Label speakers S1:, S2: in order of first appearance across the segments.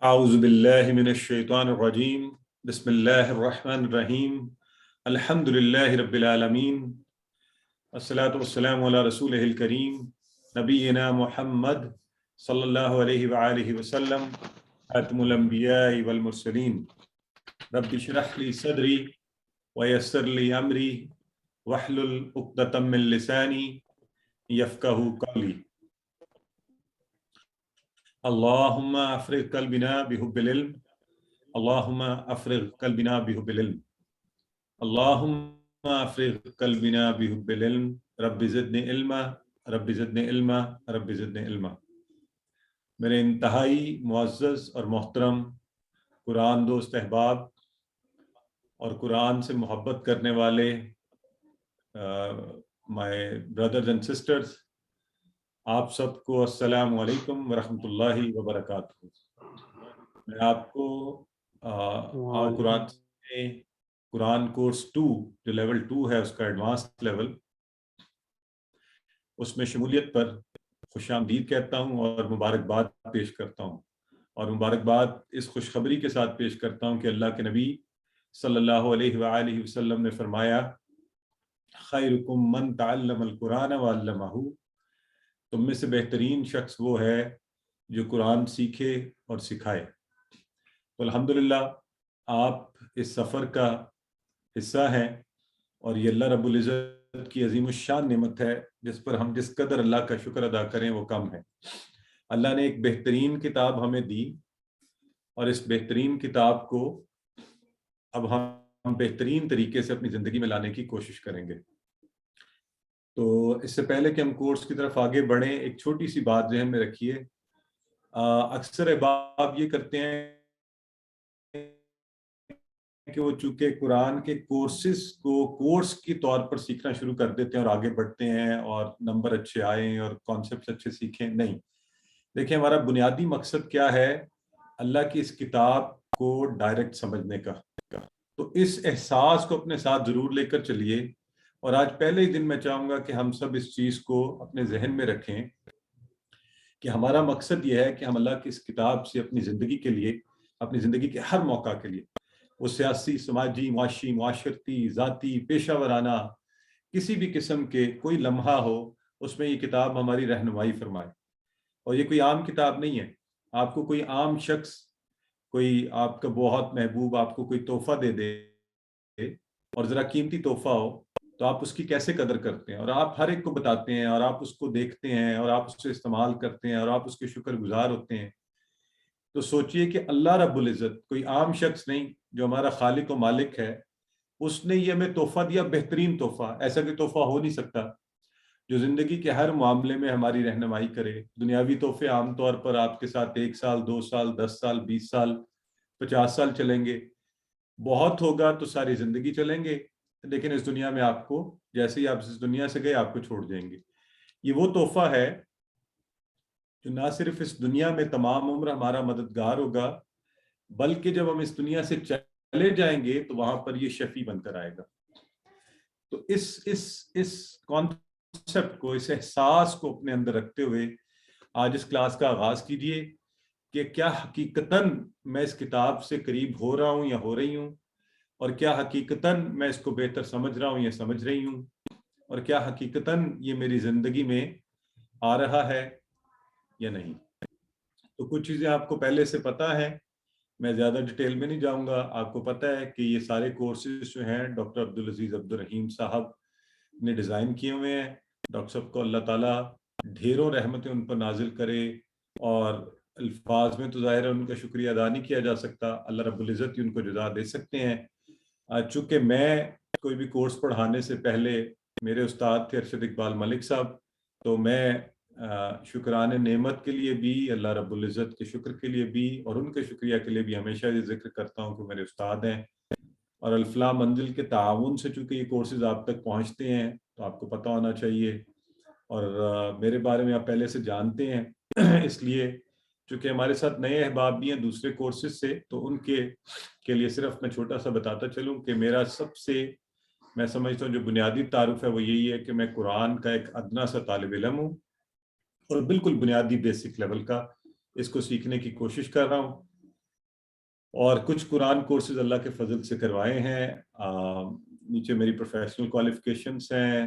S1: اعوذ باللہ من الشیطان الرجیم بسم اللہ الرحمن الرحیم الحمد للہ رب العالمین الصلاۃ والسلام علی رسولہ الکریم نبینا محمد صلی اللہ علیہ وآلہ وسلم خاتم الانبیاء والمرسلین رب اشرح لی صدری ویسر لی امری واحلل عقدۃ من لسانی یفقہوا قولی اللہم افرغ قلبنا بحب العلم اللہم افرغ قلبنا بحب العلم اللہم افرغ قلبنا بحب العلم رب زدنی علما رب زدنی علما رب زدنی علما۔ میرے انتہائی معزز اور محترم قرآن دوست احباب اور قرآن سے محبت کرنے والے مائی بردرز اینڈ سسٹرز، آپ سب کو السلام علیکم ورحمۃ اللہ وبرکاتہ۔ میں آپ کو قرآن کورس 2 جو لیول 2 ہے، اس کا ایڈوانس لیول، اس میں شمولیت پر خوش آمدید کہتا ہوں اور مبارکباد پیش کرتا ہوں، اور مبارکباد اس خوشخبری کے ساتھ پیش کرتا ہوں کہ اللہ کے نبی صلی اللہ علیہ وآلہ وسلم نے فرمایا، خیرکم من تعلم القرآن وعلمہ، تم میں سے بہترین شخص وہ ہے جو قرآن سیکھے اور سکھائے۔ تو الحمدللہ آپ اس سفر کا حصہ ہیں، اور یہ اللہ رب العزت کی عظیم الشان نعمت ہے جس پر ہم جس قدر اللہ کا شکر ادا کریں وہ کم ہے۔ اللہ نے ایک بہترین کتاب ہمیں دی، اور اس بہترین کتاب کو اب ہم بہترین طریقے سے اپنی زندگی میں لانے کی کوشش کریں گے۔ تو اس سے پہلے کہ ہم کورس کی طرف آگے بڑھیں، ایک چھوٹی سی بات ذہن میں رکھیے۔ اکثر احباب یہ کرتے ہیں کہ وہ چونکہ قرآن کے کورسز کو کورس کے طور پر سیکھنا شروع کر دیتے ہیں اور آگے بڑھتے ہیں اور نمبر اچھے آئیں اور کانسیپٹس اچھے سیکھیں۔ نہیں، دیکھیں ہمارا بنیادی مقصد کیا ہے؟ اللہ کی اس کتاب کو ڈائریکٹ سمجھنے کا۔ تو اس احساس کو اپنے ساتھ ضرور لے کر چلیے، اور آج پہلے ہی دن میں چاہوں گا کہ ہم سب اس چیز کو اپنے ذہن میں رکھیں کہ ہمارا مقصد یہ ہے کہ ہم اللہ کی اس کتاب سے اپنی زندگی کے لیے، اپنی زندگی کے ہر موقع کے لیے، وہ سیاسی، سماجی، معاشی، معاشرتی، ذاتی، پیشہ ورانہ، کسی بھی قسم کے کوئی لمحہ ہو، اس میں یہ کتاب ہماری رہنمائی فرمائے۔ اور یہ کوئی عام کتاب نہیں ہے۔ آپ کو کوئی عام شخص، کوئی آپ کا بہت محبوب آپ کو کوئی تحفہ دے دے، اور ذرا قیمتی تحفہ ہو، تو آپ اس کی کیسے قدر کرتے ہیں، اور آپ ہر ایک کو بتاتے ہیں، اور آپ اس کو دیکھتے ہیں، اور آپ اس سے استعمال کرتے ہیں، اور آپ اس کے شکر گزار ہوتے ہیں۔ تو سوچئے کہ اللہ رب العزت کوئی عام شخص نہیں، جو ہمارا خالق و مالک ہے، اس نے یہ ہمیں تحفہ دیا، بہترین تحفہ۔ ایسا کوئی تحفہ ہو نہیں سکتا جو زندگی کے ہر معاملے میں ہماری رہنمائی کرے۔ دنیاوی تحفے عام طور پر آپ کے ساتھ 1 سال، 2 سال، 10 سال، 20 سال، 50 سال چلیں گے، بہت ہوگا تو ساری زندگی چلیں گے، لیکن اس دنیا میں آپ کو، جیسے ہی آپ اس دنیا سے گئے، آپ کو چھوڑ جائیں گے۔ یہ وہ تحفہ ہے جو نہ صرف اس دنیا میں تمام عمر ہمارا مددگار ہوگا، بلکہ جب ہم اس دنیا سے چلے جائیں گے تو وہاں پر یہ شفیع بن کر آئے گا۔ تو اس کانسیپٹ کو، اس احساس کو اپنے اندر رکھتے ہوئے آج اس کلاس کا آغاز کیجئے کہ کیا حقیقتاً میں اس کتاب سے قریب ہو رہا ہوں یا ہو رہی ہوں، اور کیا حقیقتاً میں اس کو بہتر سمجھ رہا ہوں یا سمجھ رہی ہوں، اور کیا حقیقتاً یہ میری زندگی میں آ رہا ہے یا نہیں۔ تو کچھ چیزیں آپ کو پہلے سے پتہ ہیں، میں زیادہ ڈیٹیل میں نہیں جاؤں گا۔ آپ کو پتہ ہے کہ یہ سارے کورسز جو ہیں ڈاکٹر عبدالعزیز عبدالرحیم صاحب نے ڈیزائن کیے ہوئے ہیں۔ ڈاکٹر صاحب کو اللہ تعالیٰ ڈھیروں رحمتیں ان پر نازل کرے، اور الفاظ میں تو ظاہر ہے ان کا شکریہ ادا نہیں کیا جا سکتا، اللہ رب العزت ہی ان کو جزا دے سکتے ہیں۔ چونکہ میں کوئی بھی کورس پڑھانے سے پہلے، میرے استاد تھے ارشد اقبال ملک صاحب، تو میں شکران نعمت کے لیے بھی، اللہ رب العزت کے شکر کے لیے بھی، اور ان کے شکریہ کے لیے بھی ہمیشہ یہ ذکر کرتا ہوں کہ میرے استاد ہیں، اور الفلاح منزل کے تعاون سے چونکہ یہ کورسز آپ تک پہنچتے ہیں تو آپ کو پتہ ہونا چاہیے، اور میرے بارے میں آپ پہلے سے جانتے ہیں۔ اس لیے چونکہ ہمارے ساتھ نئے احباب بھی ہیں دوسرے کورسز سے، تو ان کے لیے صرف میں چھوٹا سا بتاتا چلوں کہ میرا سب سے، میں سمجھتا ہوں جو بنیادی تعارف ہے وہ یہی ہے کہ میں قرآن کا ایک ادنا سا طالب علم ہوں، اور بالکل بنیادی بیسک لیول کا اس کو سیکھنے کی کوشش کر رہا ہوں۔ اور کچھ قرآن کورسز اللہ کے فضل سے کروائے ہیں. نیچے میری پروفیشنل کوالیفیکیشنس ہیں,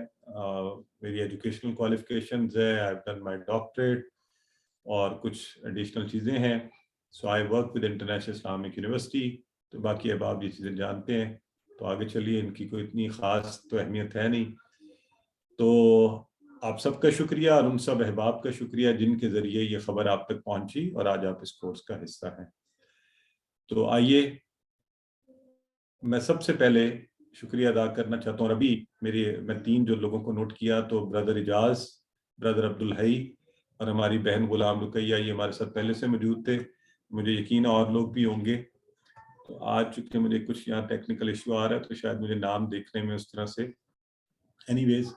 S1: میری ایجوکیشنل کوالیفیکیشنز ہے, I have done my doctorate, اور کچھ ایڈیشنل چیزیں ہیں. So I work with International Islamic University. تو باقی اب آپ یہ چیزیں جانتے ہیں, تو آگے چلیے, ان کی کوئی اتنی خاص تو اہمیت ہے نہیں. تو آپ سب کا شکریہ اور ان سب احباب کا شکریہ جن کے ذریعے یہ خبر آپ تک پہنچی اور آج آپ اس کورس کا حصہ ہیں. تو آئیے میں سب سے پہلے شکریہ ادا کرنا چاہتا ہوں. ابھی میں 3 جو لوگوں کو نوٹ کیا, تو بردر اجاز, بردر عبدالحی اور ہماری بہن غلام رقیہ, یہ ہمارے ساتھ پہلے سے موجود تھے. مجھے یقین ہے اور لوگ بھی ہوں گے. تو آج چونکہ مجھے کچھ یہاں ٹیکنیکل ایشو آ رہا ہے, تو شاید مجھے نام دیکھنے میں اس طرح سے, اینی ویز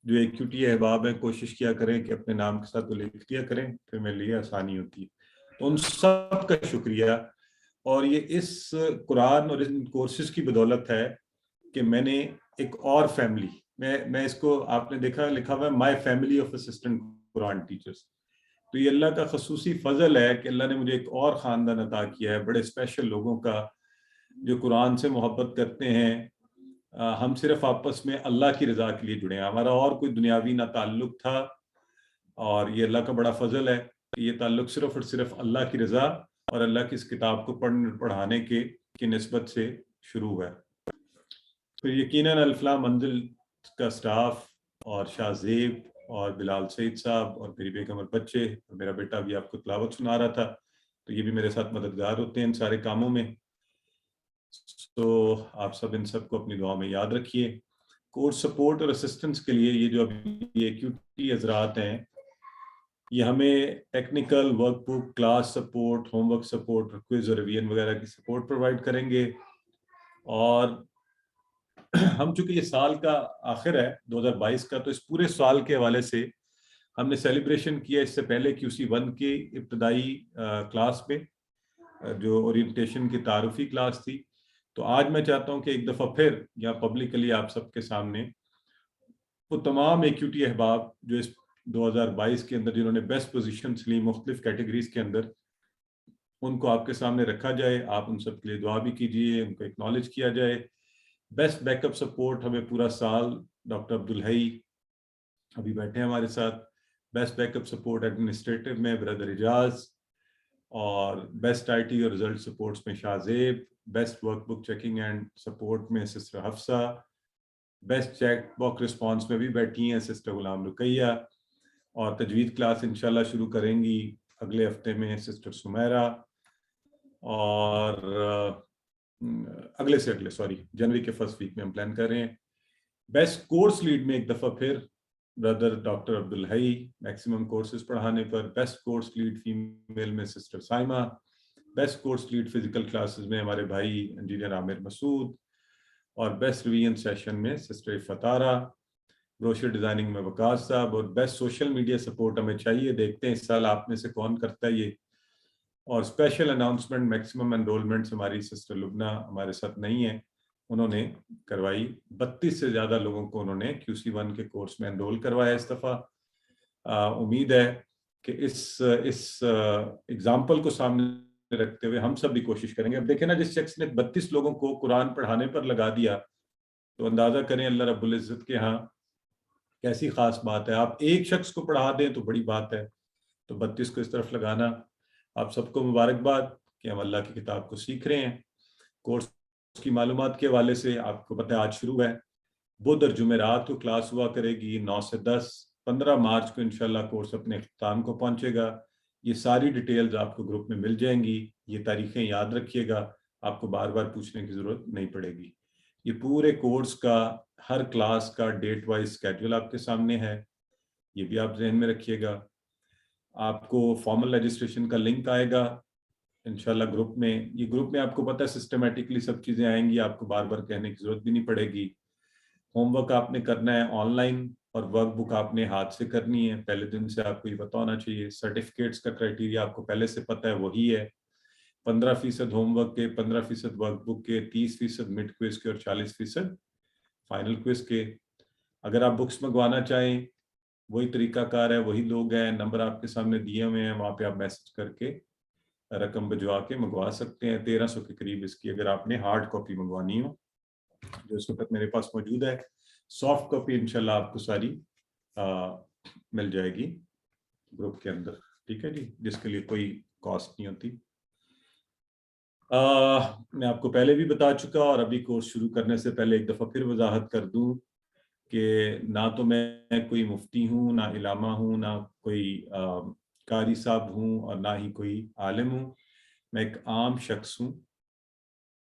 S1: جو ایکیوٹی احباب ہیں کوشش کیا کریں کہ اپنے نام کے ساتھ وہ لکھ دیا کریں, پھر میرے لیے آسانی ہوتی ہے. تو ان سب کا شکریہ. اور یہ اس قرآن اور ان کورسز کی بدولت ہے کہ میں نے ایک اور فیملی, میں اس کو آپ نے دیکھا لکھا ہوا ہے my family of assistant Quran teachers. تو یہ اللہ کا خصوصی فضل ہے کہ اللہ نے مجھے ایک اور خاندان عطا کیا ہے, بڑے اسپیشل لوگوں کا جو قرآن سے محبت کرتے ہیں. ہم صرف آپس میں اللہ کی رضا کے لیے جڑے ہیں, ہمارا اور کوئی دنیاوی نہ تعلق تھا, اور یہ اللہ کا بڑا فضل ہے کہ یہ تعلق صرف اور صرف اللہ کی رضا اور اللہ کی اس کتاب کو پڑھانے کی نسبت سے شروع ہوا ہے. پھر یقیناً الفلاح منزل کا سٹاف اور شاہ زیب اور بلال سعید صاحب اور میری بیگم اور بچے اور میرا بیٹا بھی آپ کو تلاوت سنا رہا تھا, تو یہ بھی میرے ساتھ مددگار ہوتے ہیں ان سارے کاموں میں. تو آپ سب ان سب کو اپنی دعا میں یاد رکھیے. کورس سپورٹ اور اسسٹنس کے لیے یہ جو ابھی ایکیوٹی حضرات ہیں, یہ ہمیں technical workbook, class support, homework support, quiz اور ریویژن وغیرہ کی سپورٹ پرووائڈ کریں گے. اور ہم چونکہ یہ سال کا آخر ہے 2022 کا, تو اس پورے سال کے حوالے سے ہم نے سیلیبریشن کیا اس سے پہلے QC1 کی ابتدائی کلاس میں, جو اورینٹیشن کی تعارفی کلاس تھی. تو آج میں چاہتا ہوں کہ ایک دفعہ پھر یا پبلکلی آپ سب کے سامنے وہ تمام ایکیوٹی احباب جو اس 2022 کے اندر جنہوں نے بیسٹ پوزیشنز لی مختلف کیٹیگریز کے اندر, ان کو آپ کے سامنے رکھا جائے. آپ ان سب کے لیے دعا بھی کیجیے, ان کو ایکنالج کیا جائے. بیسٹ بیک اپ سپورٹ ہمیں پورا سال ڈاکٹر عبدالحی ابھی بیٹھے ہیں ہمارے ساتھ. Best back up support administrative میں بردر اجاز, اور بیسٹ IT اور ریزلٹ سپورٹس میں شاہ زیب, best work book checking and support میں سسٹر حفصہ, بیسٹ چیک باک رسپانس میں بھی بیٹھی ہیں سسٹر غلام رقیہ, اور تجوید کلاس انشاءاللہ شروع کریں گی اگلے ہفتے میں سسٹر سمیرہ, اور جنوری کے فرسٹ ویک میں ہم پلان کر رہے ہیں. بیسٹ کورس لیڈ میں ایک دفعہ پھر brother doctor Abdul Hai maximum courses پڑھانے پر. بیسٹ کورس لیڈ فیمیل میں sister Saima. Best course lead physical classes میں ہمارے بھائی انجینئر عامر مسعود, اور بیسٹ ریویژن سیشن میں سسٹر فتارہ. بروشر ڈیزائننگ میں وقاص صاحب, اور بیسٹ سوشل میڈیا سپورٹ ہمیں چاہیے, دیکھتے ہیں اس سال آپ میں سے کون کرتا ہے یہ. اور اسپیشل اناؤنسمنٹ میکسیمم انرولمنٹس ہماری سسٹر لبنہ ہمارے ساتھ نہیں ہیں, انہوں نے کروائی. 32 سے زیادہ لوگوں کو انہوں نے QC1 کے کورس میں انرول کروایا اس دفعہ. امید ہے کہ اس ایگزامپل کو سامنے رکھتے ہوئے ہم سب بھی کوشش کریں گے. اب دیکھیں نا, جس شخص نے 32 لوگوں کو قرآن پڑھانے پر لگا دیا, تو اندازہ کریں اللہ رب العزت کے ہاں کیسی خاص بات ہے. آپ ایک شخص کو پڑھا دیں تو بڑی بات ہے, تو 32 کو اس طرف لگانا. آپ سب کو مبارکباد کہ ہم اللہ کی کتاب کو سیکھ رہے ہیں. کورس کی معلومات کے حوالے سے آپ کو پتہ ہے آج شروع ہے, بدھ اور جمعرات کو کلاس ہوا کرے گی 9 سے 10. 15 مارچ کو انشاءاللہ کورس اپنے اختتام کو پہنچے گا. یہ ساری ڈیٹیلز آپ کو گروپ میں مل جائیں گی. یہ تاریخیں یاد رکھیے گا, آپ کو بار بار پوچھنے کی ضرورت نہیں پڑے گی. یہ پورے کورس کا ہر کلاس کا ڈیٹ وائز اسکیڈول آپ کے سامنے ہے, یہ بھی آپ ذہن میں رکھیے گا. آپ کو فارمل رجسٹریشن کا لنک آئے گا انشاءاللہ گروپ میں. یہ گروپ میں آپ کو پتہ ہے سسٹمیٹکلی سب چیزیں آئیں گی, آپ کو بار بار کہنے کی ضرورت بھی نہیں پڑے گی. ہوم ورک آپ نے کرنا ہے آن لائن, اور ورک بک آپ نے ہاتھ سے کرنی ہے. پہلے دن سے آپ کو یہ پتہ ہونا چاہیے. سرٹیفکیٹس کا کرائٹیریا آپ کو پہلے سے پتہ ہے, وہی ہے 15% ہوم ورک کے, 15% ورک بک کے, 30% مڈ کوئز کے, اور 40% فائنل کوئز کے. اگر آپ بکس منگوانا چاہیں وہی طریقہ کار ہے, وہی لوگ ہیں, نمبر آپ کے سامنے دیے ہوئے ہیں, وہاں پہ آپ میسج کر کے رقم بھجوا کے منگوا سکتے ہیں. 1300 کے قریب اس کی اگر آپ نے ہارڈ کاپی منگوانی ہو, جو اس وقت میرے پاس موجود ہے. سافٹ کاپی انشاءاللہ آپ کو ساری مل جائے گی گروپ کے اندر, ٹھیک ہے جی, جس کے لیے کوئی کاسٹ نہیں ہوتی. میں آپ کو پہلے بھی بتا چکا, اور ابھی کورس شروع کرنے سے پہلے ایک دفعہ پھر وضاحت کر دوں کہ نہ تو میں کوئی مفتی ہوں, نہ علامہ ہوں, نہ کوئی قاری صاحب ہوں, اور نہ ہی کوئی عالم ہوں. میں ایک عام شخص ہوں,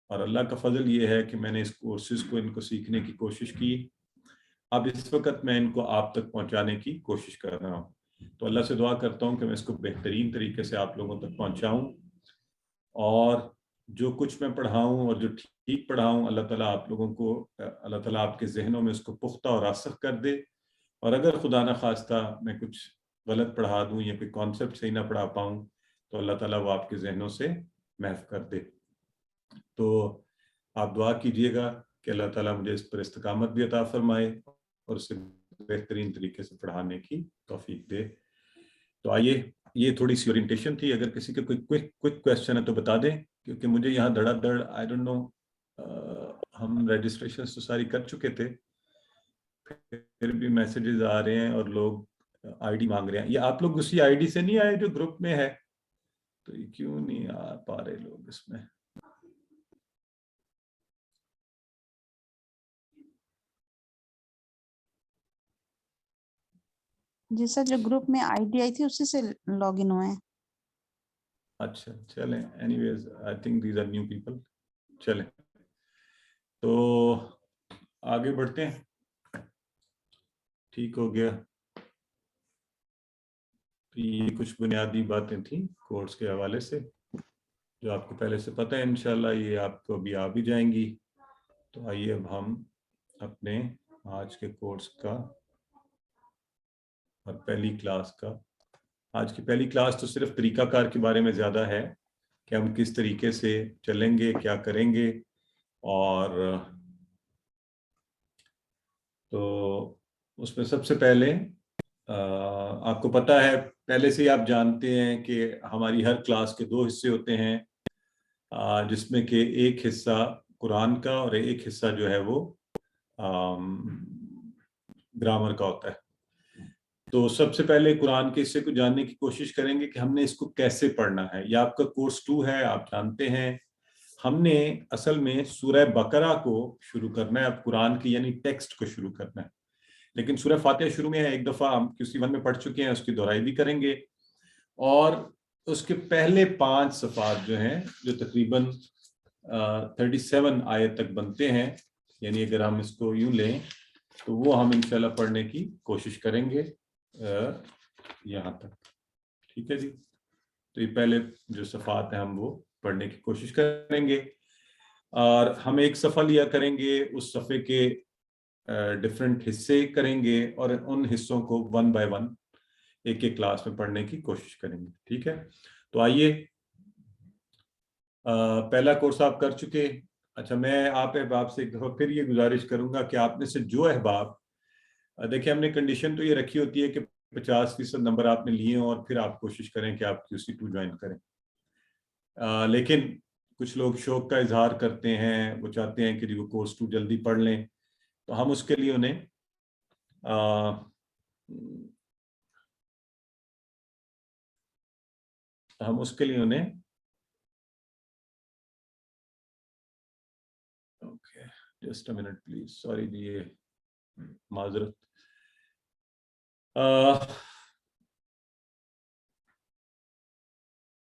S1: اور اللہ کا فضل یہ ہے کہ میں نے اس کورسز کو ان کو سیکھنے کی کوشش کی. اب اس وقت میں ان کو آپ تک پہنچانے کی کوشش کر رہا ہوں. تو اللہ سے دعا کرتا ہوں کہ میں اس کو بہترین طریقے سے آپ لوگوں تک پہنچاؤں, اور جو کچھ میں پڑھاؤں اور جو ٹھیک پڑھاؤں, اللہ تعالیٰ آپ لوگوں کو, اللہ تعالیٰ آپ کے ذہنوں میں اس کو پختہ اور راسخ کر دے. اور اگر خدا نہ خواستہ میں کچھ غلط پڑھا دوں یا کوئی کانسیپٹ صحیح نہ پڑھا پاؤں, تو اللہ تعالیٰ وہ آپ کے ذہنوں سے محو کر دے. تو آپ دعا کیجئے گا کہ اللہ تعالیٰ مجھے اس پر استقامت بھی عطا فرمائے اور اسے بہترین طریقے سے پڑھانے کی توفیق دے. تو آئیے, یہ تھوڑی سی اورینٹیشن تھی. اگر کسی کا کوئی کوئک کویسچن ہے تو بتا دیں, کیونکہ مجھے یہاں دھڑا دھڑ, آئی ڈونٹ نو, ہم رجسٹریشن تو ساری کر چکے تھے, پھر بھی میسیجز آ رہے ہیں اور لوگ آئی ڈی مانگ رہے ہیں. یہ آپ لوگ اسی آئی ڈی سے نہیں آئے جو گروپ میں ہے؟ تو یہ کیوں نہیں آ پا رہے لوگ اس میں؟
S2: جی سر, جو گروپ میں آئی ڈی آئی تھی اسی سے لاگ ان ہوئے ہیں.
S1: اچھا چلیں, anyways I think these are new people. چلیں تو آگے بڑھتے ہیں. ٹھیک ہو گیا. یہ کچھ بنیادی باتیں تھیں کورس کے حوالے سے جو آپ کو پہلے سے پتہ ہے. انشاءاللہ یہ آپ کو ابھی آ بھی جائیں گی. تو آئیے اب ہم اپنے آج کے کورس کا اور پہلی کلاس کا, آج کی پہلی کلاس تو صرف طریقہ کار کے بارے میں زیادہ ہے کہ ہم کس طریقے سے چلیں گے, کیا کریں گے. اور تو اس میں سب سے پہلے آپ کو پتہ ہے, پہلے سے ہی آپ جانتے ہیں کہ ہماری ہر کلاس کے 2 حصے ہوتے ہیں, جس میں کہ ایک حصہ قرآن کا اور ایک حصہ جو ہے وہ گرامر کا ہوتا ہے. تو سب سے پہلے قرآن کے حصے کو جاننے کی کوشش کریں گے کہ ہم نے اس کو کیسے پڑھنا ہے. یہ آپ کا کورس 2 ہے, آپ جانتے ہیں. ہم نے اصل میں سورہ بقرہ کو شروع کرنا ہے, اب قرآن کی یعنی ٹیکسٹ کو شروع کرنا ہے. لیکن سورہ فاتحہ شروع میں ہے, ایک دفعہ ہم QC1 میں پڑھ چکے ہیں, اس کی دہرائی بھی کریں گے. اور اس کے پہلے 5 صفحات جو ہیں, جو تقریباً 37 آیت تک بنتے ہیں, یعنی اگر ہم اس کو یوں لیں تو وہ ہم انشاءاللہ پڑھنے کی کوشش کریں گے یہاں تک. ٹھیک ہے جی. تو یہ پہلے جو صفحات ہیں ہم وہ پڑھنے کی کوشش کریں گے, اور ہم ایک صفحہ لیا کریں گے, اس صفحے کے ڈفرینٹ حصے کریں گے, اور ان حصوں کو 1 بائی 1 ایک ایک کلاس میں پڑھنے کی کوشش کریں گے. ٹھیک ہے. تو آئیے, پہلا کورس آپ کر چکے. اچھا, میں آپ احباب سے ایک دفعہ پھر یہ گزارش کروں گا کہ آپ میں سے جو احباب, دیکھیں ہم نے کنڈیشن تو یہ رکھی ہوتی ہے کہ 50% نمبر آپ نے لیے ہوں, اور پھر آپ کوشش کریں کہ آپ QC2 جوائن کریں. لیکن کچھ لوگ شوق کا اظہار کرتے ہیں, وہ چاہتے ہیں کہ وہ کورس 2 جلدی پڑھ لیں. تو ہم اس کے لیے انہیں okay, just a minute please, sorry جی, یہ معذرت.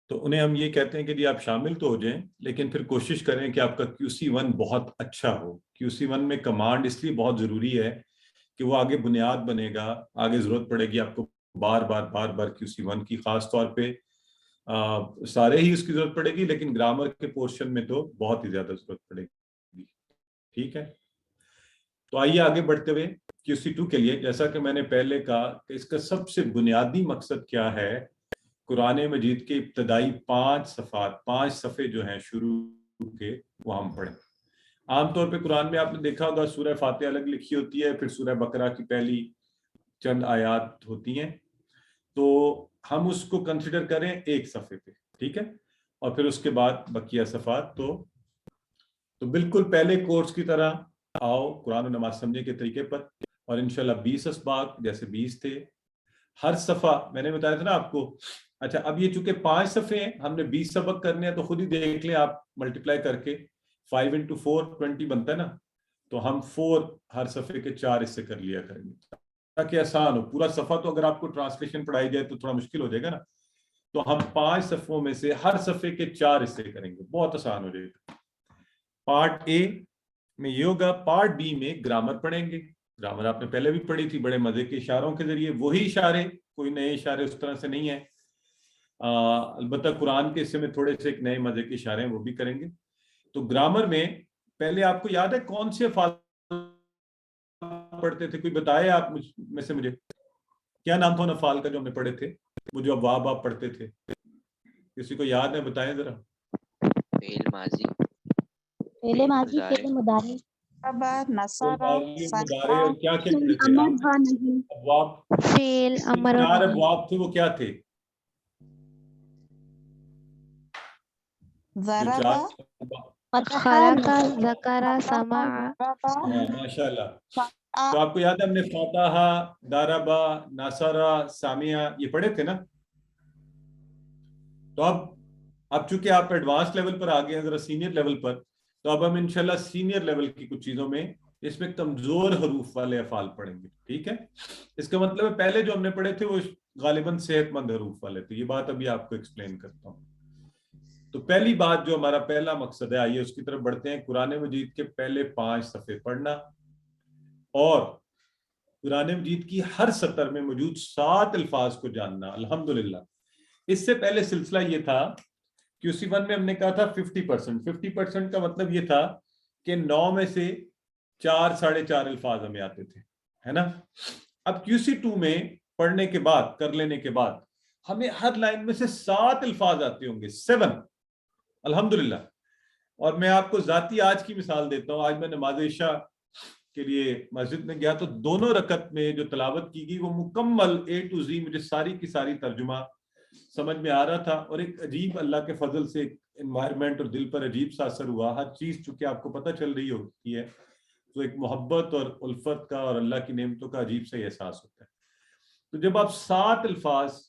S1: تو انہیں ہم یہ کہتے ہیں کہ جی آپ شامل تو ہو جائیں, لیکن پھر کوشش کریں کہ آپ کا QC1 بہت اچھا ہو. QC1 میں کمانڈ اس لیے بہت ضروری ہے کہ وہ آگے بنیاد بنے گا, آگے ضرورت پڑے گی آپ کو بار بار QC1 کی, خاص طور پہ سارے ہی اس کی ضرورت پڑے گی, لیکن گرامر کے پورشن میں تو بہت ہی زیادہ ضرورت پڑے گی. ٹھیک ہے. تو آئیے آگے بڑھتے ہوئے QC2 کے لیے, جیسا کہ میں نے پہلے کہا کہ اس کا سب سے بنیادی مقصد کیا ہے, قرآن مجید کے ابتدائی 5 صفحات, 5 صفحے جو ہیں شروع کے, وہ ہم پڑھیں. عام طور پہ قرآن میں آپ نے دیکھا ہوگا سورہ فاتحہ الگ لکھی ہوتی ہے, پھر سورہ بقرہ کی پہلی چند آیات ہوتی ہیں, تو ہم اس کو کنسیڈر کریں ایک صفحے پہ. ٹھیک ہے. اور پھر اس کے بعد بقیہ صفحات. تو بالکل پہلے کورس کی طرح آؤ قرآن و نماز سمجھنے کے طریقے پر, اور انشاءاللہ 20 اسباق جیسے 20 تھے ہر صفحہ میں نے بتایا تھا نا آپ کو. اچھا اب یہ چونکہ 5 صفحے ہیں, ہم نے 20 سبق کرنے ہیں, تو خود ہی دیکھ لیں آپ ملٹیپلائی کر کے 5 into 4 20 بنتا ہے نا, تو ہم 4 ہر صفحے کے 4 حصے کر لیا کریں گے تاکہ آسان ہو. پورا صفحہ تو اگر آپ کو ٹرانسلیشن پڑھائی جائے تو تھوڑا مشکل ہو جائے گا نا, تو ہم 5 صفحوں میں سے ہر صفحے کے 4 حصے کریں گے, بہت آسان ہو جائے گا. پارٹ اے میں یہ ہوگا, پارٹ بی میں گرامر پڑھیں گے. گرامر آپ نے پہلے بھی پڑھی تھی, بڑے مزے کے اشاروں کے ذریعے, وہی اشارے, کوئی نئے اشارے اس طرح سے نہیں ہیں. البتہ قرآن کے حصے میں تھوڑے سے ایک نئے مزے کے اشارے ہیں, وہ بھی کریں گے. تو گرامر میں پہلے آپ کو یاد ہے کون سے افعال پڑھتے تھے؟ کوئی بتائے آپ میں سے مجھے, کیا نام تھا ان افعال کا جو ہم نے پڑھے تھے, وہ جو ابواب آپ پڑھتے تھے؟ کسی کو یاد ہے بتائیں ذرا.
S3: فعل ماضی,
S4: فعل ماضی, فعل مضارع,
S2: نصارہ,
S1: مضارع, اور کیا کیا پڑھے تھے
S4: امر
S1: آپ؟
S4: و نہی,
S1: ابواب,
S4: فعل امر و
S1: 4
S4: نہی,
S1: ابواب تھے, وہ کیا تھے؟
S2: ضرب,
S4: خلق, ذکر, سمع,
S1: ماشاء اللہ. تو آپ کو یاد ہے ہم نے فاتحہ, ضربہ, نصرہ, سامعہ یہ پڑھے تھے نا. تو اب چونکہ آپ ایڈوانس لیول پر آ گئے ہیں, ذرا سینئر لیول پر, تو اب ہم انشاءاللہ سینئر لیول کی کچھ چیزوں میں اس میں کمزور حروف والے افعال پڑھیں گے. ٹھیک ہے, اس کا مطلب ہے پہلے جو ہم نے پڑھے تھے وہ غالباً صحت مند حروف والے تھے. یہ بات ابھی آپ کو ایکسپلین کرتا ہوں. تو پہلی بات جو ہمارا پہلا مقصد ہے, آئیے اس کی طرف بڑھتے ہیں. قرآن مجید کے پہلے 5 صفحے پڑھنا اور قرآن مجید کی ہر سطر میں موجود 7 الفاظ کو جاننا. الحمدللہ اس سے پہلے سلسلہ یہ تھا QC1 میں ہم نے کہا تھا 50%. 50% کا مطلب یہ تھا کہ 9 میں سے 4 ساڑھے 4 الفاظ ہمیں آتے تھے, ہے نا. اب QC2 میں پڑھنے کے بعد, کر لینے کے بعد, ہمیں ہر لائن میں سے 7 الفاظ آتے ہوں گے, 7 الحمدللہ. اور میں آپ کو ذاتی آج کی مثال دیتا ہوں. آج میں نماز عشاء کے لیے مسجد میں گیا تو دونوں رکعت میں جو تلاوت کی گئی وہ مکمل A to Z مجھے ساری کی ساری ترجمہ سمجھ میں آ رہا تھا. اور ایک عجیب اللہ کے فضل سے انوائرمنٹ اور دل پر عجیب سا اثر ہوا. ہر چیز چونکہ آپ کو پتہ چل رہی ہوتی ہے تو ایک محبت اور الفت کا اور اللہ کی نعمتوں کا عجیب سا احساس ہوتا ہے. تو جب آپ 7 الفاظ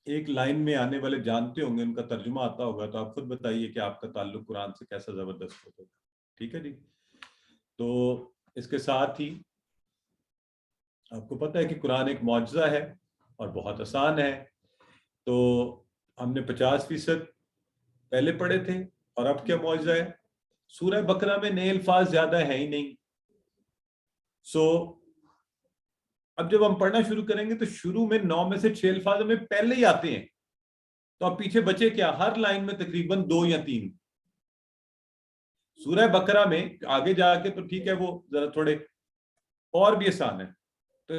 S1: ایک لائن میں آنے والے جانتے ہوں گے, ان کا ترجمہ آتا ہوگا, تو آپ خود بتائیے کہ آپ کا تعلق قرآن سے کیسا زبردست ہوگا. ٹھیک ہے جی. تو اس کے ساتھ ہی آپ کو پتہ ہے کہ قرآن ایک معجزہ ہے اور بہت آسان ہے. تو ہم نے 50% پہلے پڑھے تھے, اور اب کیا معجزہ ہے؟ سورہ بقرہ میں نئے الفاظ زیادہ ہیں ہی نہیں. اب جب ہم پڑھنا شروع کریں گے تو شروع میں 9 میں سے 6 الفاظ ہمیں پہلے ہی آتے ہیں, تو اب پیچھے بچے کیا؟ ہر لائن میں تقریباً 2 یا 3. سورہ بقرہ میں آگے جا کے تو ٹھیک ہے وہ ذرا تھوڑے اور بھی آسان ہے. تو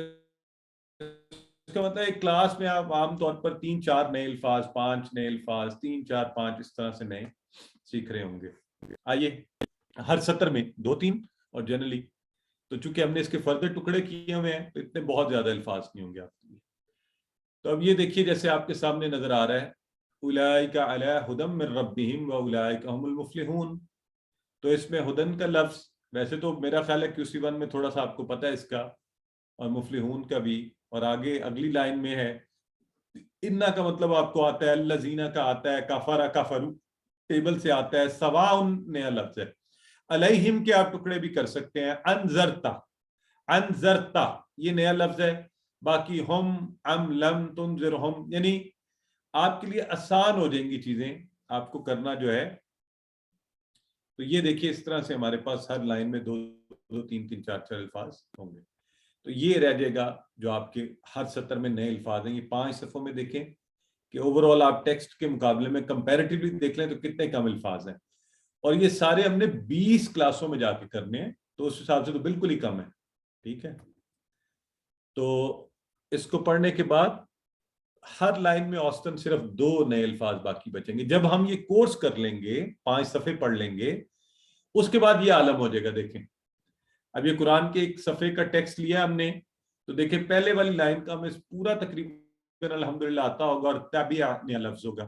S1: اس کا مطلب ایک کلاس میں آپ عام طور پر 3-4 نئے الفاظ, 5 نئے الفاظ, 3-4-5 اس طرح سے نئے سیکھ رہے ہوں گے. آئیے ہر سطر میں 2-3 اور جنرلی تو چونکہ ہم نے اس کے فردر ٹکڑے کیے ہوئے ہیں تو اتنے بہت زیادہ الفاظ نہیں ہوں گے آپ کے لیے. تو اب یہ دیکھیے جیسے آپ کے سامنے نظر آ رہا ہے, اولئک علی ھدی من ربہم واولئک ھم المفلحون. تو اس میں ہدن کا لفظ ویسے تو میرا خیال ہے QC1 میں تھوڑا سا آپ کو پتہ ہے اس کا, اور مفلحون کا بھی, اور آگے اگلی لائن میں ہے انا کا مطلب آپ کو آتا ہے, الذین کا آتا ہے, کفر کفروا ٹیبل سے آتا ہے, سواء نیا لفظ ہے, علیہم کے آپ ٹکڑے بھی کر سکتے ہیں, انذرتا, انذرتا یہ نیا لفظ ہے. باقی ہم, ام, لم تنذرہم, یعنی آپ کے لیے آسان ہو جائیں گی چیزیں آپ کو کرنا جو ہے. تو یہ دیکھیے اس طرح سے ہمارے پاس ہر لائن میں 2-3-4 الفاظ ہوں گے. تو یہ رہ جائے گا جو آپ کے ہر سطر میں نئے الفاظ ہیں. یہ 5 صفحوں میں دیکھیں کہ اوورآل آپ ٹیکسٹ کے مقابلے میں کمپیریٹیولی دیکھ لیں تو کتنے کم الفاظ ہیں, اور یہ سارے ہم نے 20 کلاسوں میں جا کے کرنے ہیں, تو اس حساب سے تو بالکل ہی کم ہے. ٹھیک ہے, تو اس کو پڑھنے کے بعد ہر لائن میں اوسطاً صرف 2 نئے الفاظ باقی بچیں گے. جب ہم یہ کورس کر لیں گے, 5 صفحے پڑھ لیں گے, اس کے بعد یہ عالم ہو جائے گا. دیکھیں اب یہ قرآن کے ایک صفحے کا ٹیکسٹ لیا ہم نے, تو دیکھیں پہلے والی لائن کا ہمیں پورا تقریباً الحمدللہ آتا ہوگا, اور تابع نیا لفظ ہوگا.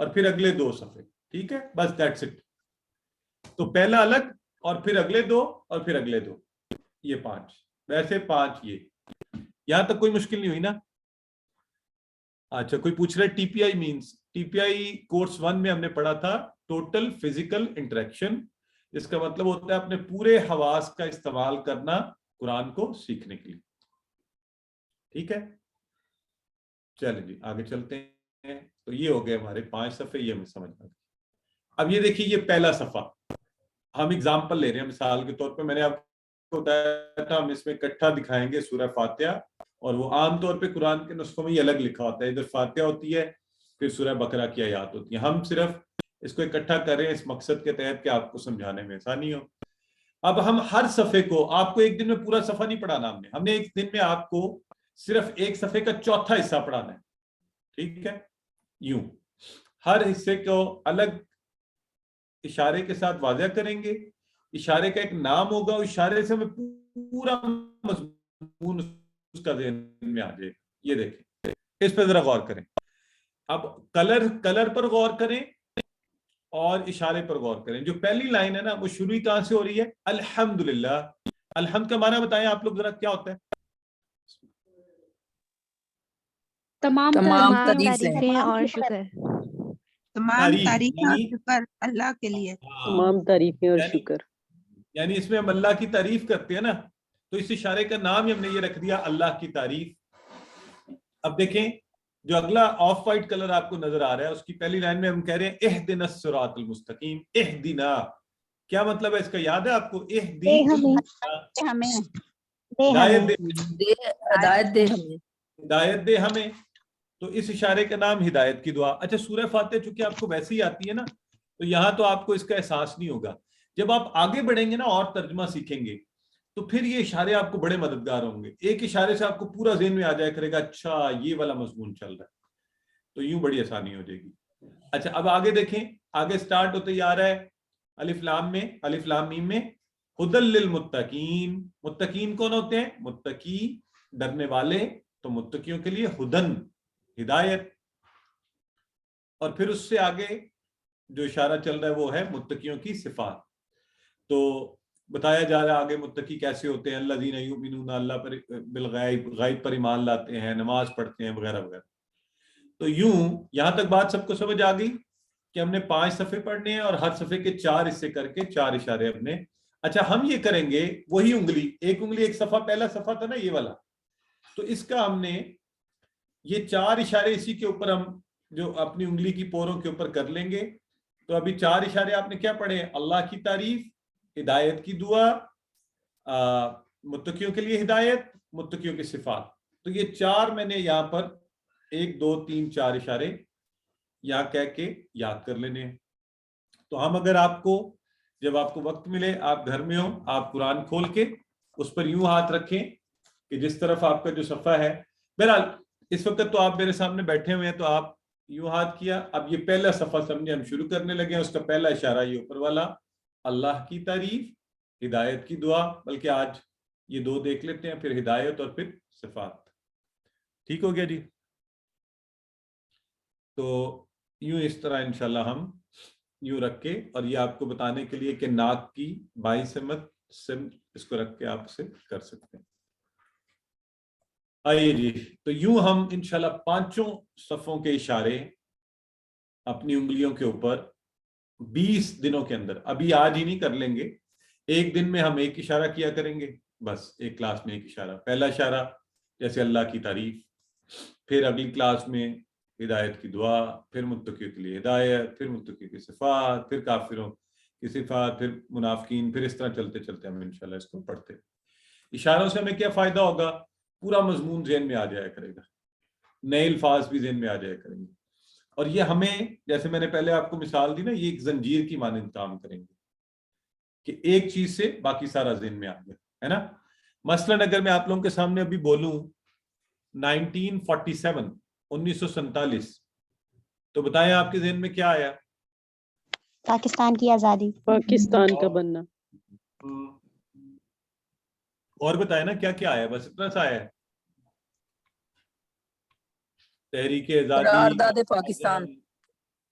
S1: اور پھر اگلے 2 صفحے. ٹھیک ہے, بس دیٹس اٹ. تو پہلا الگ اور پھر اگلے 2 اور پھر اگلے 2, یہ 5. ویسے 5 یہ. یہاں تک کوئی مشکل نہیں ہوئی نا؟ اچھا, کوئی پوچھ رہا ہے T P I means. T P I course 1 میں ہم نے پڑھا تھا ٹوٹل فزیکل انٹریکشن, جس کا مطلب ہوتا ہے اپنے پورے حواس کا استعمال کرنا قرآن کو سیکھنے کے لیے. ٹھیک ہے, چلیں جی آگے چلتے ہیں. تو یہ ہو گئے ہمارے 5 صفحے, یہ ہمیں سمجھ آ گئی. اب یہ دیکھیے یہ پہلا صفحہ, ہم اگزامپل لے رہے ہیں مثال کے طور پہ. میں نے آپ کو بتایا تھا ہم اس میں اکٹھا دکھائیں گے سورہ فاتحہ, اور وہ عام طور پہ قرآن کے نسخوں میں یہ الگ لکھا ہوتا ہے, ادھر فاتحہ ہوتی ہے پھر سورہ بقرہ کی آیات ہوتی ہیں. ہم صرف اس کو اکٹھا کر رہے ہیں اس مقصد کے تحت کہ آپ کو سمجھانے میں آسانی ہو. اب ہم ہر صفحے کو, آپ کو ایک دن میں پورا صفحہ نہیں پڑھانا ہم نے ایک دن میں آپ کو صرف ایک صفحے کا چوتھا حصہ پڑھانا ہے. ٹھیک ہے, یوں ہر حصے کو الگ اشارے کے ساتھ واضح کریں گے. اشارے کا ایک نام ہوگا, اشارے سے ہمیں پورا مضمون اس کا ذہن میں آ جائے. یہ دیکھیں, اس پہ ذرا غور کریں. اب کلر پر غور کریں اور اشارے پر غور کریں. جو پہلی لائن ہے نا وہ شروع کہاں سے ہو رہی ہے؟ الحمدللہ. الحمد کا معنی بتائیں آپ لوگ ذرا, کیا ہوتا ہے؟
S4: تمام
S5: تعریفیں
S4: اور شکر.
S6: تمام تعریفیں اور شکر اللہ کے لیے.
S7: تمام تعریفیں اور شکر,
S1: یعنی اس میں ہم اللہ کی تعریف کرتے ہیں نا, تو اس اشارے کا نام ہی ہم نے یہ رکھ دیا اللہ کی تعریف. اب دیکھیں جو اگلا آف وائٹ کلر آپ کو نظر آ رہا ہے, اس کی پہلی لائن میں ہم کہہ رہے ہیں اہدنا الصراط المستقیم. اہدنا کیا مطلب ہے اس کا, یاد ہے آپ کو؟
S5: ہدایت دے ہمیں.
S1: ہدایت دے ہمیں. تو اس اشارے کا نام ہدایت کی دعا. اچھا, سورہ فاتحہ چونکہ آپ کو ویسے ہی آتی ہے نا, تو یہاں تو آپ کو اس کا احساس نہیں ہوگا. جب آپ آگے بڑھیں گے نا اور ترجمہ سیکھیں گے تو پھر یہ اشارے آپ کو بڑے مددگار ہوں گے. ایک اشارے سے آپ کو پورا ذہن میں آ جائے کرے گا, اچھا یہ والا مضمون چل رہا ہے, تو یوں بڑی آسانی ہو جائے گی. اچھا اب آگے دیکھیں, آگے سٹارٹ ہوتے ہی آ رہا ہے الف لام میم میں ہدی للمتقین. متقین کون ہوتے ہیں؟ متقی, ڈرنے والے. تو متقیوں کے لیے ہدن, ہدایت. اور پھر اس سے آگے جو اشارہ چل رہا ہے وہ ہے متقیوں کی صفات. تو بتایا جا رہا ہے آگے متقی کیسے ہوتے ہیں. الذین یؤمنون اللہ پر بالغیب, غیب پر ایمان لاتے ہیں, نماز پڑھتے ہیں وغیرہ وغیرہ. تو یوں یہاں تک بات سب کو سمجھ آ گئی کہ ہم نے 5 صفحے پڑھنے ہیں اور ہر صفحے کے 4 حصے کر کے 4 اشارے اپنے. اچھا ہم یہ کریں گے وہی انگلی, ایک انگلی ایک صفحہ, پہلا صفحہ تھا نا یہ والا, تو اس کا ہم نے یہ 4 اشارے اسی کے اوپر ہم جو اپنی انگلی کی پوروں کے اوپر کر لیں گے. تو ابھی 4 اشارے آپ نے کیا پڑھے؟ اللہ کی تعریف, ہدایت کی دعا, متقیوں کے لیے ہدایت, متقیوں کی صفات. تو یہ 4 میں نے یہاں پر 1 2 3 4 اشارے یہاں کہہ کے یاد کر لینے ہیں. تو ہم اگر آپ کو جب آپ کو وقت ملے, آپ گھر میں ہو, آپ قرآن کھول کے اس پر یوں ہاتھ رکھیں کہ جس طرف آپ کا جو صفحہ ہے, بہرحال اس وقت تو آپ میرے سامنے بیٹھے ہوئے ہیں تو آپ یوں ہاتھ کیا. اب یہ پہلا صفحہ سمجھے ہم شروع کرنے لگے ہیں, اس کا پہلا اشارہ یہ اوپر والا اللہ کی تعریف, ہدایت کی دعا. بلکہ آج یہ 2 دیکھ لیتے ہیں, پھر ہدایت اور پھر صفات. ٹھیک ہو گیا جی؟ تو یوں اس طرح انشاءاللہ ہم یوں رکھ کے, اور یہ آپ کو بتانے کے لیے کہ ناک کی بائیں سمت سے اس کو رکھ کے آپ اسے کر سکتے ہیں. آئیے جی, تو یوں ہم انشاءاللہ 5 صفوں کے اشارے اپنی انگلیوں کے اوپر 20 دنوں کے اندر, ابھی آج ہی نہیں کر لیں گے. ایک دن میں ہم ایک اشارہ کیا کریں گے, بس ایک کلاس میں ایک اشارہ. پہلا اشارہ جیسے اللہ کی تعریف, پھر اگلی کلاس میں ہدایت کی دعا, پھر متقیوں کے لیے ہدایت, پھر متقیوں کی صفات, پھر کافروں کی صفات, پھر منافقین, پھر اس طرح چلتے چلتے ہم انشاءاللہ اس کو پڑھتے. اشاروں سے ہمیں کیا فائدہ ہوگا؟ پورا مضمون ذہن میں آ جایا کرے گا, نئے الفاظ بھی ذہن میں آ جایا کریں گے. اور یہ ہمیں, جیسے میں نے پہلے آپ کو مثال دی نا, یہ ایک زنجیر کی مانند کام کریں گے کہ ایک چیز سے باقی سارا ذہن میں آ گیا ہے نا. مثلاً اگر میں آپ لوگوں کے سامنے ابھی بولوں 1947 1947, تو بتائیں آپ کے ذہن میں کیا آیا؟
S4: پاکستان کی آزادی.
S7: پاکستان کا بننا.
S1: اور بتائیں نا کیا کیا آیا؟ بس اتنا سا آیا ہے. تحریک آزادی,
S5: قرارداد پاکستان,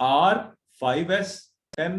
S1: R5S10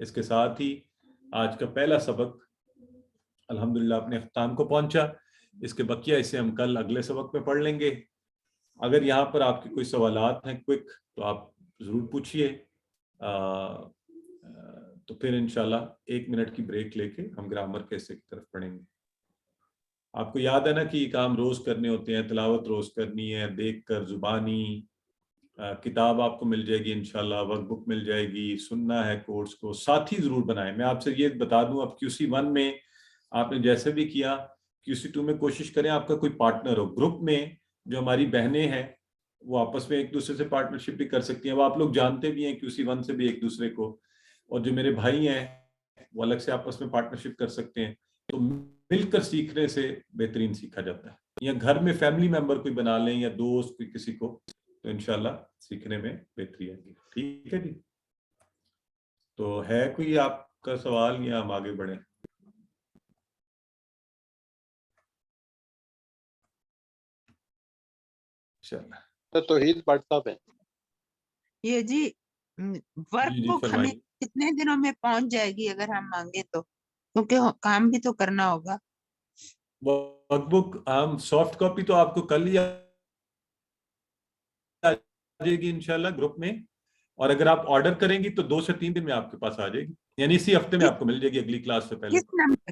S1: اس کے ساتھ ہی آج کا پہلا سبق الحمدللہ اپنے اختتام کو پہنچا. اس کے بقیہ اسے ہم کل اگلے سبق میں پڑھ لیں گے. اگر یہاں پر آپ کے کوئی سوالات ہیں کوئک تو آپ ضرور پوچھئے, تو پھر انشاءاللہ 1 منٹ کی بریک لے کے ہم گرامر کے حصے کی طرف پڑھیں گے. آپ کو یاد ہے نا کہ یہ کام روز کرنے ہوتے ہیں, تلاوت روز کرنی ہے, دیکھ کر زبانی, کتاب آپ کو مل جائے گی انشاءاللہ, ورک بک مل جائے گی, سننا ہے کورس کو, ساتھی ضرور بنائیں. میں آپ سے یہ بتا دوں اب QC1 میں آپ نے جیسے بھی کیا, QC2 میں کوشش کریں آپ کا کوئی پارٹنر ہو. گروپ میں جو ہماری بہنیں ہیں وہ آپس میں ایک دوسرے سے پارٹنرشپ بھی کر سکتی ہیں. اب آپ لوگ جانتے بھی ہیں QC1 سے بھی ایک دوسرے کو, اور جو میرے بھائی ہیں وہ الگ سے آپس میں پارٹنرشپ کر سکتے ہیں. تو مل کر سیکھنے سے بہترین سیکھا جاتا ہے. یا گھر میں فیملی ممبر کوئی بنا لیں یا دوست کوئی کسی کو, تو انشاءاللہ سیکھنے میں بہتری آئے گی. ٹھیک ہے جی. تو ہے کوئی آپ کا سوال یا ہم آگے بڑھیں؟
S8: تو توحید بٹ صاحب ہے
S6: یہ جی ورک
S1: جی
S6: بک ہمیں
S1: فرمائیے.
S6: کتنے دنوں میں پہنچ جائے گی اگر ہم مانگے تو, کیونکہ کام بھی تو کرنا ہوگا.
S1: ورک بک ہم سافٹ کاپی تو آپ کو کل ہی آ جائے گی انشاءاللہ گروپ میں, اور اگر آپ آرڈر کریں گی تو 2 سے 3 دن میں آپ کے پاس آ جائے گی, یعنی اسی ہفتے میں آپ کو مل جائے گی اگلی کلاس سے پہلے.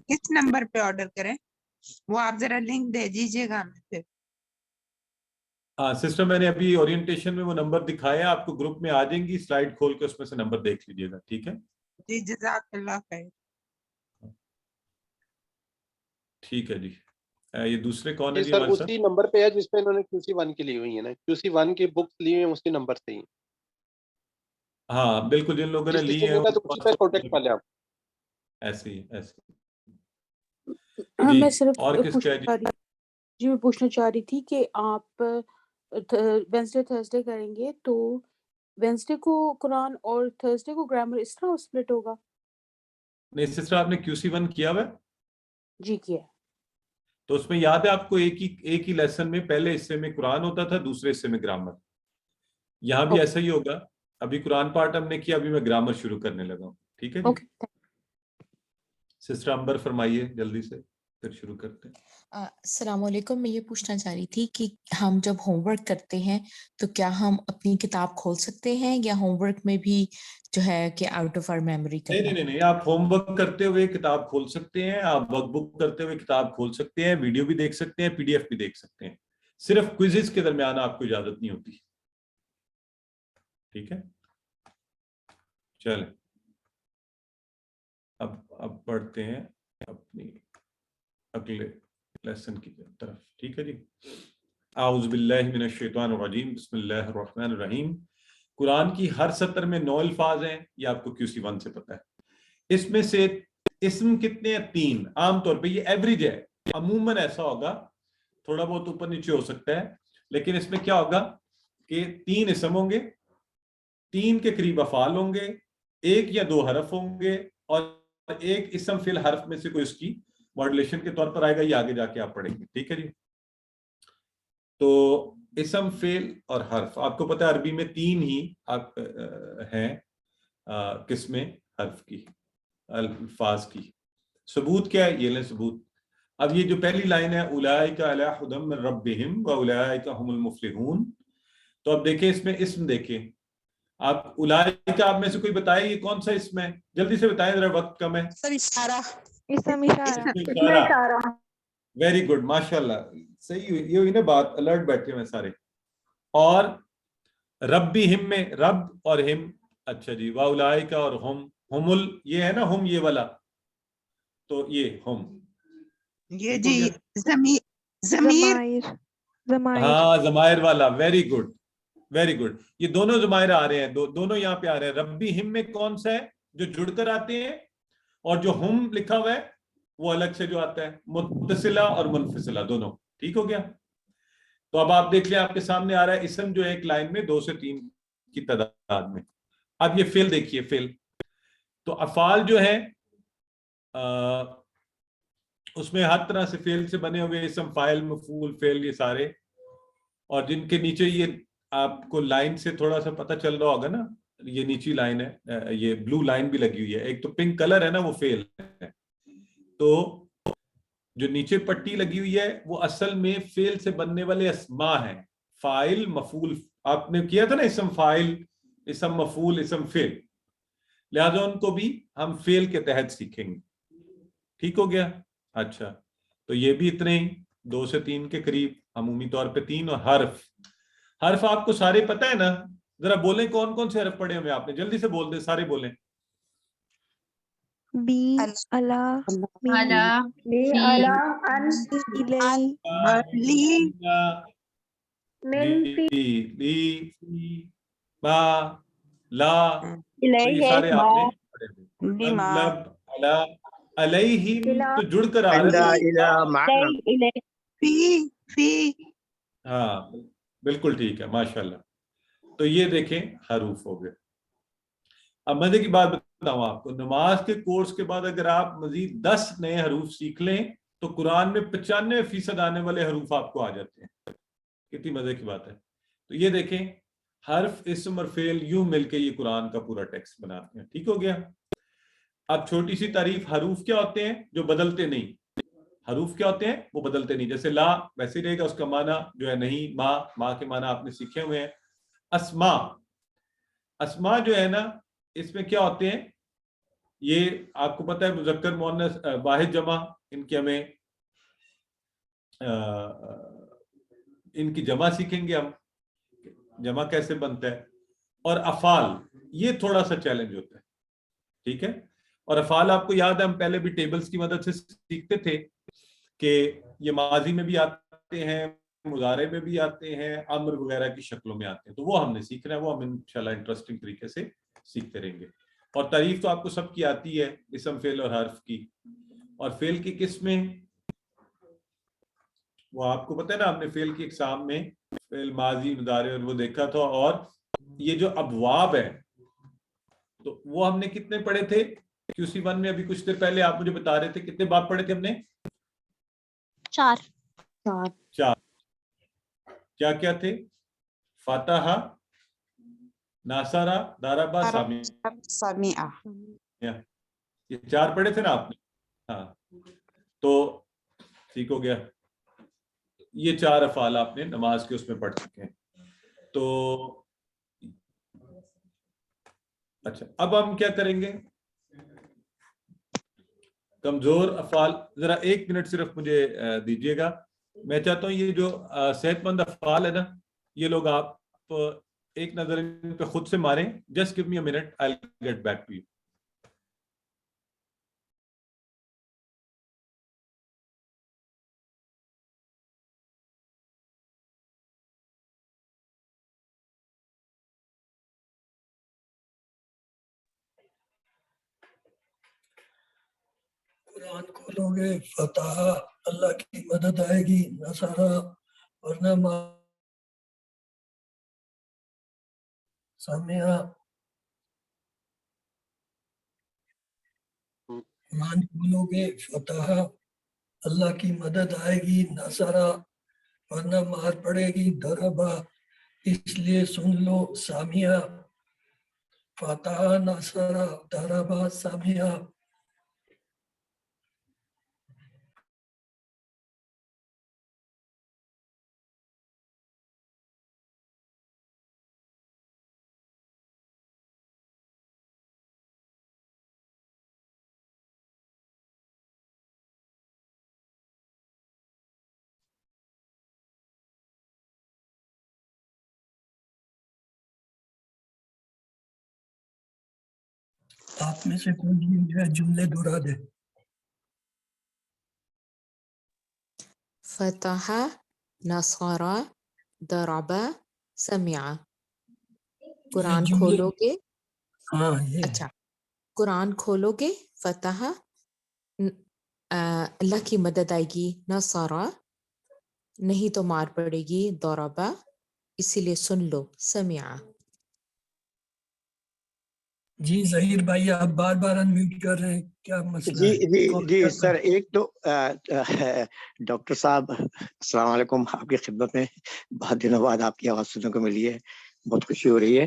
S6: کس نمبر پہ آرڈر کریں وہ آپ ذرا لنک دے دیجیے گا ہمیں پھر.
S1: ہاں سسٹر, میں نے ابھی اورینٹیشن میں وہ نمبر دکھایا, آپ کو گروپ میں آ جائیں گی, سلائیڈ کھول کے اس میں سے نمبر دیکھ لیجیے گا. ٹھیک ہے
S6: جی جزاک اللہ خیر.
S1: ٹھیک ہے جی. یہ دوسرے کون ہے
S8: جی
S1: جی
S8: سر,
S1: ہمارے ساتھ؟
S8: اسی نمبر پہ ہے جس پہ انہوں نے QC1 کی لی ہوئی ہے نا, QC1 کی بکس لی ہوئی ہیں اسی نمبر سے ہی.
S1: ہاں بالکل, جن لوگوں نے
S8: جس
S1: لی
S8: کسی
S1: ہیں
S8: نے کہا تو اسی پہ کانٹیکٹ کر لیں آپ.
S1: ایسے ہی ایسے.
S9: میں
S1: جی
S9: صرف
S1: اور کس کا ہے جی؟
S9: میں پوچھنا چاہ رہی تھی کہ آپ وینسڈے تھرسڈے کریں گے تو وینسڈے کو قرآن اور تھرسڈے کو گرامر اس طرح سپلٹ ہوگا؟
S1: نہیں سسٹر, آپ نے QC1 کیا ہوا ہے؟
S9: جی کیا.
S1: تو اس میں یاد ہے آپ کو ایک ہی لیسن میں پہلے حصے میں قرآن ہوتا تھا, دوسرے حصے میں گرامر. یہاں بھی ایسا ہی ہوگا. ابھی قرآن پارٹ ہم نے کیا, ابھی میں گرامر شروع کرنے لگا ہوں. ٹھیک ہے جی. سسٹر امبر فرمائیے جلدی سے, پھر شروع کرتے ہیں.
S10: السلام علیکم. میں یہ پوچھنا چاہ رہی تھی کہ ہم جب ہوم ورک کرتے ہیں تو کیا ہم اپنی کتاب کھول سکتے ہیں, یا ہوم ورک میں بھی جو ہے کہ آؤٹ آف آر میموری کرنا؟
S1: نہیں, آپ ہوم ورک کرتے ہوئے کتاب کھول سکتے ہیں, آپ ورک بک کرتے ہوئے کتاب کھول سکتے ہیں, ویڈیو بھی دیکھ سکتے ہیں, PDF بھی دیکھ سکتے ہیں. صرف کوئزز کے درمیان آپ کو اجازت نہیں ہوتی. ٹھیک ہے, چلیں اب پڑھتے ہیں اپنی اگلے لیسن کی طرف. ٹھیک ہے جی. اعوذ باللہ من الشیطان الرجیم, بسم اللہ الرحمن الرحیم. قرآن کی ہر سطر میں 9 الفاظ ہیں, یہ آپ کو QC1 سے پتہ ہے. اس میں سے اسم کتنے ہیں؟ 3. عام طور پہ یہ ایوریج ہے, عموماً ایسا ہوگا, تھوڑا بہت اوپر نیچے ہو سکتا ہے, لیکن اس میں کیا ہوگا کہ 3 اسم ہوں گے, 3 کے قریب افعال ہوں گے, 1 یا 2 حرف ہوں گے, اور 1 اسم فی الحرف میں سے کوئی اس کی ماڈولیشن کے طور پر آئے گا. یہ آگے جا کے آپ پڑھیں گے. ٹھیک ہے جی. تو اسم فعل اور حرف, آپ کو پتہ ہے عربی میں 3 ہی ہیں قسمیں حرف کی, الفاظ کی. ثبوت کیا ہے؟ یہ لیں ثبوت. اب یہ جو پہلی لائن ہے اولئک علی ھدی من ربہم واولئک هم المفلحون, تو اب دیکھیں اس میں اسم دیکھیں. آپ اولئک, آپ میں سے کوئی بتائے یہ کون سا اسم ہے؟ جلدی سے بتائیں, ذرا وقت کم ہے.
S2: اسم اشارہ.
S1: ویری گڈ, ماشاء اللہ, صحیح یہ ہوئی نا بات, الرٹ بیٹھے ہوئے سارے. اور ربہم میں رب اور ہم, اچھا جی, واولئک اور ہم یہ ہے نا ہم, یہ والا, تو یہ ہم,
S6: یہ جی ضمیر,
S1: ہاں ضمائر والا. Very good very good. یہ دونوں ضمائر آ رہے ہیں, دونوں یہاں پہ آ رہے ہیں. ربہم میں کون سا ہے جو جڑ کر آتے ہیں, اور جو ہم لکھا ہوا ہے وہ الگ سے جو آتا ہے, متصلہ اور منفصلہ دونوں. ٹھیک ہو گیا. تو اب آپ دیکھ لیں, آپ کے سامنے آ رہا ہے اسم جو ایک لائن میں 2 سے 3 کی تعداد میں. اب یہ فعل دیکھیے, فعل تو افعال جو ہیں اس میں ہر طرح سے فعل سے بنے ہوئے اسم, فاعل, مفعول, فعل, یہ سارے, اور جن کے نیچے یہ آپ کو لائن سے تھوڑا سا پتہ چل رہا ہوگا نا, یہ نیچی لائن ہے، یہ بلو لائن بھی لگی ہوئی ہے، ایک تو پنک کلر ہے نا وہ فعل ہے، تو جو نیچے پٹی لگی ہوئی ہے وہ اصل میں فعل سے بننے والے اسماء ہیں، فاعل مفعول، آپ نے کیا تھا نا اسم فاعل اسم مفعول اسم فعل، لہذا ان کو بھی ہم فعل کے تحت سیکھیں گے، ٹھیک ہو گیا؟ اچھا تو یہ بھی اتنے ہی 2 سے 3 کے قریب، عمومی طور پہ 3، اور حرف آپ کو سارے پتہ ہے نا؟ ذرا بولیں کون کون سے حرف پڑھے ہوئے آپ نے، جلدی سے بول دیں، سارے بولیں۔
S2: بی الا
S1: با لا، تو یہ سارے آپ نے پڑھے ہوئے، لب علا علیہم تو جڑ کر آ رہے ہیں، ہاں بالکل ٹھیک ہے، ماشاءاللہ۔ تو یہ دیکھیں حروف ہو گئے۔ اب مزے کی بات بتاؤں آپ کو، نماز کے کورس کے بعد اگر آپ مزید 10 نئے حروف سیکھ لیں تو قرآن میں 95% آنے والے حروف آپ کو آ جاتے ہیں، کتنی مزے کی بات ہے۔ تو یہ دیکھیں حرف اسم اور فعل یوں مل کے یہ قرآن کا پورا ٹیکسٹ بناتے ہیں، ٹھیک ہو گیا؟ اب چھوٹی سی تعریف، حروف کیا ہوتے ہیں؟ جو بدلتے نہیں۔ حروف کیا ہوتے ہیں؟ وہ بدلتے نہیں، جیسے لا ویسے رہے گا، اس کا معنی جو ہے نہیں، ماں کے معنی آپ نے سیکھے ہوئے ہیں۔ اسماء جو ہے نا، اس میں کیا ہوتے ہیں؟ یہ آپ کو پتہ ہے مذکر مؤنث واحد جمع، ان کی ہمیں ان کی جمع سیکھیں گے ہم، جمع کیسے بنتا ہے، اور افعال یہ تھوڑا سا چیلنج ہوتا ہے، ٹھیک ہے؟ اور افعال آپ کو یاد ہے ہم پہلے بھی ٹیبلز کی مدد سے سیکھتے تھے کہ یہ ماضی میں بھی آتے ہیں، مضارع میں بھی آتے ہیں، امر وغیرہ کی شکلوں میں آتے ہیں، تو وہ ہم نے سیکھنا ہے، وہ ہم انشاءاللہ انٹرسٹنگ طریقے سے سیکھتے رہیں گے۔ اور تعریف تو آپ کو سب کی آتی ہے، اسم فعل اور حرف کی، اور فعل کی قسمیں وہ آپ کو پتہ ہے نا، ہم نے فعل کی اقسام میں فعل ماضی مضارع اور وہ دیکھا تھا، اور یہ جو ابواب ہے تو وہ ہم نے کتنے پڑھے تھے QC 1 میں؟ ابھی کچھ دیر پہلے آپ مجھے بتا رہے تھے کتنے باب پڑھے تھے ہم نے؟
S4: 4
S1: کیا کیا تھے؟ فاتحہ، ناصرہ، ضربہ، سمیع، یہ 4 پڑھے تھے نا آپ نے؟ ہاں تو ٹھیک ہو گیا، یہ 4 افعال آپ نے نماز کے اس میں پڑھ چکے ہیں۔ تو اچھا اب ہم کیا کریں گے؟ کمزور افعال، ذرا 1 منٹ صرف مجھے دیجیے گا، میں چاہتا ہوں یہ جو صحت مند افعال ہے نا، یہ لوگ آپ ایک نظر ان پہ خود سے ماریں، just give me a minute, I will get back to you.
S11: Quran کھولو گے فتح، اللہ کی مدد آئے گی، نصارہ ورنہ سامعہ۔ قرآن کھولو گے فتح، اللہ کی مدد آئے گی، نصارہ ورنہ مار پڑے گی، ضربہ اس لیے سن لو، سامعہ، فتح نصارہ ضربہ سامعہ۔ آپ میں سے کوئی جو ہے جملے دہرا دے۔
S10: فتح، نصارہ، ضربہ، سمع۔ قرآن کھولو گے،
S11: ہاں یہ
S10: اچھا قرآن کھولو گے فتح، اللہ کی مدد آئے گی، نصارہ نہیں تو مار پڑے گی، ضربہ اسی لیے سن لو، سمع۔
S11: جی ظہیر بھائی آپ بار بار انمیوٹ کر رہے ہیں، کیا مسئلہ ہے؟
S12: جی سر، ایک تو ڈاکٹر صاحب السلام علیکم، آپ کی خدمت میں بہت دنوں بعد آپ کی آواز سننے کو ملی ہے، بہت خوشی ہو رہی ہے۔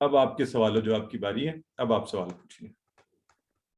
S1: اب آپ کے سوال و جواب کی باری ہے، اب آپ سوال پوچھیے.